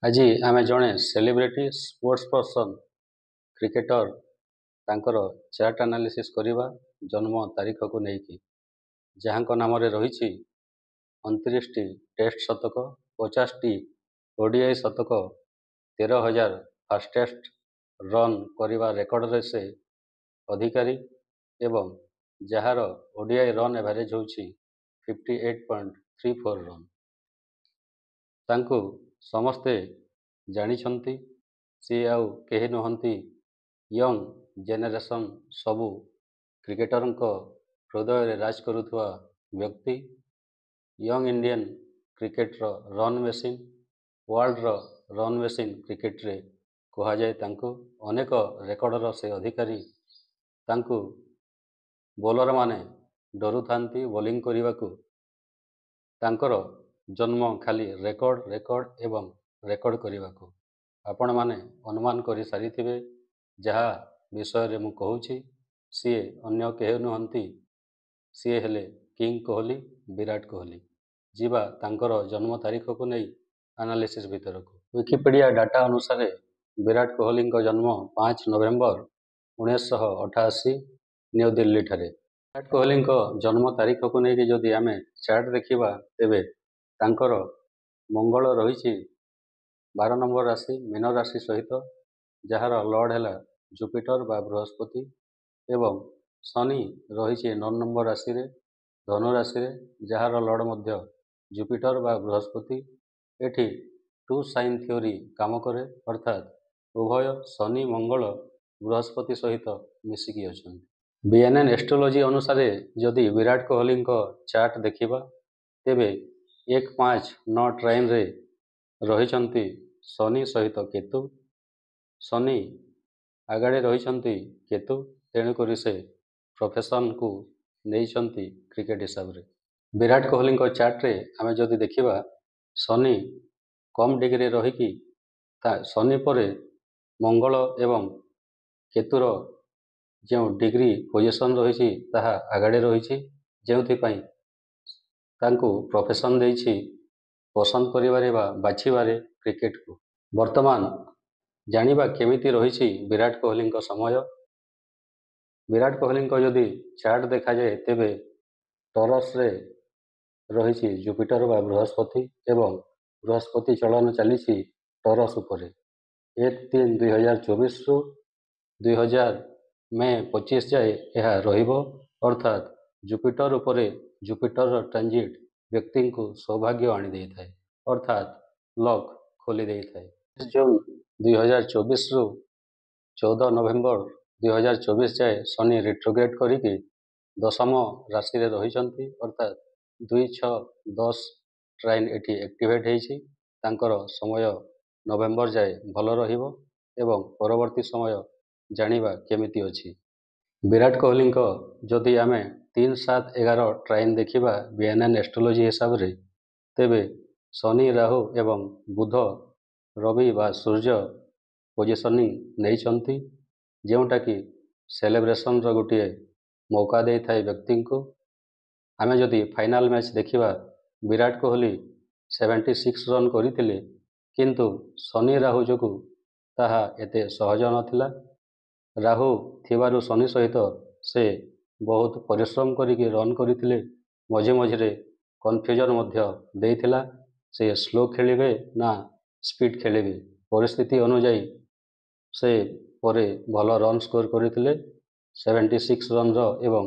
ଆଜି ଆମେ ଜଣେ ସେଲିବ୍ରିଟି ସ୍ପୋର୍ଟସ୍ ପର୍ସନ୍ କ୍ରିକେଟର ତାଙ୍କର ଚାର୍ଟ ଆନାଲିସିସ୍ କରିବା ଜନ୍ମ ତାରିଖକୁ ନେଇକି, ଯାହାଙ୍କ ନାମରେ ରହିଛି 29ଟି ଟେଷ୍ଟ ଶତକ, 50ଟି ଓଡିଆଇ ଶତକ, 13,000 ଫାଷ୍ଟେଷ୍ଟ ରନ୍ କରିବା ରେକର୍ଡରେ ସେ ଅଧିକାରୀ ଏବଂ ଯାହାର ଓଡିଆଇ ରନ୍ ଏଭାରେଜ ହେଉଛି 58.34 ରନ୍। ତାଙ୍କୁ ସମସ୍ତେ ଜାଣିଛନ୍ତି। ସିଏ ଆଉ କେହି ନୁହନ୍ତି, ୟଙ୍ଗ ଜେନେରେସନ୍ ସବୁ କ୍ରିକେଟରଙ୍କ ହୃଦୟରେ ରାଜ କରୁଥିବା ବ୍ୟକ୍ତି, young Indian cricketer run machine, ୱାର୍ଲଡର ରନ୍ ମେସିନ୍ କ୍ରିକେଟରେ କୁହାଯାଏ ତାଙ୍କୁ। ଅନେକ ରେକର୍ଡର ସେ ଅଧିକାରୀ। ତାଙ୍କୁ ବୋଲରମାନେ ଡରୁଥାନ୍ତି ବୋଲିଂ କରିବାକୁ। ତାଙ୍କର ଜନ୍ମ ଖାଲି ରେକର୍ଡ ଏବଂ ରେକର୍ଡ କରିବାକୁ। ଆପଣମାନେ ଅନୁମାନ କରିସାରିଥିବେ ଯାହା ବିଷୟରେ ମୁଁ କହୁଛି। ସିଏ ଅନ୍ୟ କେହି ନୁହନ୍ତି, ସିଏ ହେଲେ କିଙ୍ଗ କୋହଲି, ବିରାଟ କୋହଲି। ଯିବା ତାଙ୍କର ଜନ୍ମ ତାରିଖକୁ ନେଇ ଆନାଲିସିସ୍ ଭିତରକୁ। ୱିକିପିଡ଼ିଆ ଡାଟା ଅନୁସାରେ ବିରାଟ କୋହଲିଙ୍କ ଜନ୍ମ 5 ନଭେମ୍ବର 1988 ନ୍ୟୁଦିଲ୍ଲୀଠାରେ। ବିରାଟ କୋହଲିଙ୍କ ଜନ୍ମ ତାରିଖକୁ ନେଇକି ଯଦି ଆମେ ଚାର୍ଟ ଦେଖିବା, ତେବେ ତାଙ୍କର ମଙ୍ଗଳ ରହିଛି 12 ନମ୍ବର ରାଶି ମୀନ ରାଶି ସହିତ, ଯାହାର ଲର୍ଡ ହେଲା ଜୁପିଟର ବା ବୃହସ୍ପତି, ଏବଂ ଶନି ରହିଛି 9 ନମ୍ବର ରାଶିରେ ଧନୁ ରାଶିରେ, ଯାହାର ଲର୍ଡ ମଧ୍ୟ ଜୁପିଟର ବା ବୃହସ୍ପତି। ଏଠି ଟୁ ସାଇନ୍ ଥିଓରି କାମ କରେ, ଅର୍ଥାତ୍ ଉଭୟ ଶନି ମଙ୍ଗଳ ବୃହସ୍ପତି ସହିତ ମିଶିକି ଅଛନ୍ତି। BNN ଏଷ୍ଟ୍ରୋଲୋଜି ଅନୁସାରେ ଯଦି ବିରାଟ କୋହଲିଙ୍କ ଚାର୍ଟ ଦେଖିବା, ତେବେ 1-5-9 ଟ୍ରାଇନ୍ରେ ରହିଛନ୍ତି ଶନି ସହିତ କେତୁ। ଶନି ଆଗାଡ଼େ ରହିଛନ୍ତି କେତୁ, ତେଣୁକରି ସେ ପ୍ରଫେସନକୁ ନେଇଛନ୍ତି କ୍ରିକେଟ ହିସାବରେ। ବିରାଟ କୋହଲିଙ୍କ ଚାର୍ଟରେ ଆମେ ଯଦି ଦେଖିବା, ଶନି କମ୍ ଡିଗ୍ରୀରେ ରହିକି ଶନି ପରେ ମଙ୍ଗଳ ଏବଂ କେତୁର ଯେଉଁ ଡିଗ୍ରୀ ପୋଜିସନ୍ ରହିଛି ତାହା ଆଗାଡ଼େ ରହିଛି, ଯେଉଁଥିପାଇଁ ତାଙ୍କୁ ପ୍ରଫେସନ୍ ଦେଇଛି ପସନ୍ଦ କରିବାରେ ବା ବାଛିବାରେ କ୍ରିକେଟକୁ। ବର୍ତ୍ତମାନ ଜାଣିବା କେମିତି ରହିଛି ବିରାଟ କୋହଲିଙ୍କ ସମୟ। ବିରାଟ କୋହଲିଙ୍କ ଯଦି ଚାର୍ଟ ଦେଖାଯାଏ, ତେବେ ଟରସରେ ରହିଛି ଜୁପିଟର ବା ବୃହସ୍ପତି ଏବଂ ବୃହସ୍ପତି ଚଳନ ଚାଲିଛି ଟରସ ଉପରେ। 1-3-2024ରୁ 2000 ମେ 25 ଯାଏ ଏହା ରହିବ, ଅର୍ଥାତ୍ ଜୁପିଟର ଉପରେ ଜୁପିଟରର ଟ୍ରାନଜିଟ୍ ବ୍ୟକ୍ତିଙ୍କୁ ସୌଭାଗ୍ୟ ଆଣିଦେଇଥାଏ, ଅର୍ଥାତ୍ ଲକ୍ ଖୋଲି ଦେଇଥାଏ। 30 ଜୁନ୍ 2024ରୁ 14 ନଭେମ୍ବର 2024 ଯାଏ ଶନି ରିଟ୍ରୋଗ୍ରେଡ୍ କରିକି 10ମ ରାଶିରେ ରହିଛନ୍ତି, ଅର୍ଥାତ୍ 2-6-10 ଟ୍ରାଇନ୍ ଏଠି ଆକ୍ଟିଭେଟ୍ ହେଇଛି। ତାଙ୍କର ସମୟ ନଭେମ୍ବର ଯାଏ ଭଲ ରହିବ ଏବଂ ପରବର୍ତ୍ତୀ ସମୟ ଜାଣିବା କେମିତି ଅଛି। ବିରାଟ କୋହଲିଙ୍କ ଯଦି ଆମେ 3-7-11 ଟ୍ରାଇନ୍ ଦେଖିବା BNN ଏଷ୍ଟ୍ରୋଲୋଜି ହିସାବରେ, ତେବେ ଶନି, ରାହୁ ଏବଂ ବୁଧ, ରବି ବା ସୂର୍ଯ୍ୟ ପୋଜିସନିଂ ନେଇଛନ୍ତି, ଯେଉଁଟାକି ସେଲେବ୍ରେସନର ଗୋଟିଏ ମୌକା ଦେଇଥାଏ ବ୍ୟକ୍ତିଙ୍କୁ। ଆମେ ଯଦି ଫାଇନାଲ ମ୍ୟାଚ୍ ଦେଖିବା, ବିରାଟ କୋହଲି 76 ରନ୍ କରିଥିଲେ, କିନ୍ତୁ ଶନି ରାହୁ ଯୋଗୁଁ ତାହା ଏତେ ସହଜ ନଥିଲା। ରାହୁ ଥିବାରୁ ଶନି ସହିତ ସେ ବହୁତ ପରିଶ୍ରମ କରିକି ରନ୍ କରିଥିଲେ। ମଝିରେ କନଫ୍ୟୁଜନ୍ ମଧ୍ୟ ଦେଇଥିଲା, ସେ ସ୍ଲୋ ଖେଳିବେ ନା ସ୍ପିଡ୍ ଖେଳିବେ। ପରିସ୍ଥିତି ଅନୁଯାୟୀ ସେ ପରେ ଭଲ ରନ୍ ସ୍କୋର କରିଥିଲେ। 76 ରନ୍ର ଏବଂ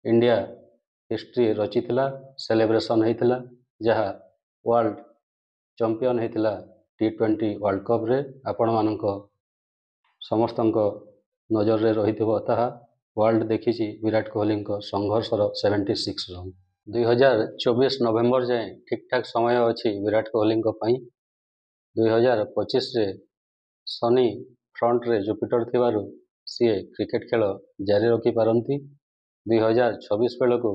ଇଣ୍ଡିଆ ହିଷ୍ଟ୍ରି ରଚିଥିଲା, ସେଲେବ୍ରେସନ୍ ହେଇଥିଲା, ଯାହା ୱାର୍ଲଡ ଚମ୍ପିଅନ୍ ହେଇଥିଲା T20 ୱାର୍ଲଡ କପ୍ରେ। ଆପଣମାନଙ୍କ ସମସ୍ତଙ୍କ ନଜରରେ ରହିଥିବ ତାହା। ୱାର୍ଲଡ ଦେଖିଛି ବିରାଟ କୋହଲିଙ୍କ ସଂଘର୍ଷର 76 ରନ୍। 2024 ନଭେମ୍ବର ଯାଏଁ ଠିକ୍ଠାକ୍ ସମୟ ଅଛି ବିରାଟ କୋହଲିଙ୍କ ପାଇଁ। 2025ରେ ଶନି ଫ୍ରଣ୍ଟରେ ଜୁପିଟର ଥିବାରୁ ସିଏ କ୍ରିକେଟ ଖେଳ ଜାରି ରଖିପାରନ୍ତି। 2026 ବେଳକୁ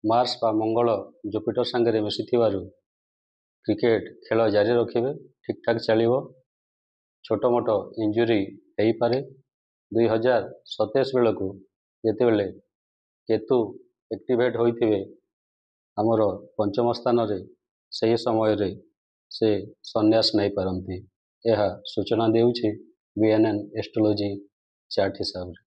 ମାର୍ସ ବା ମଙ୍ଗଳ ଜୁପିଟର ସାଙ୍ଗରେ ମିଶିଥିବାରୁ କ୍ରିକେଟ ଖେଳ ଜାରି ରଖିବେ, ଠିକ୍ଠାକ୍ ଚାଲିବ। ଛୋଟ ମୋଟ ଇଞ୍ଜୁରି ହେଇପାରେ। 2027 ବେଳକୁ ଯେତେବେଳେ କେତୁ ଆକ୍ଟିଭେଟ୍ ହୋଇଥିବେ ଆମର 5ମ ସ୍ଥାନରେ, ସେହି ସମୟରେ ସେ ସନ୍ନ୍ୟାସ ନେଇପାରନ୍ତି। ଏହା ସୂଚନା ଦେଉଛି ବିଏନ୍ଏନ୍ ଏଷ୍ଟ୍ରୋଲୋଜି ଚାର୍ଟ ହିସାବରେ।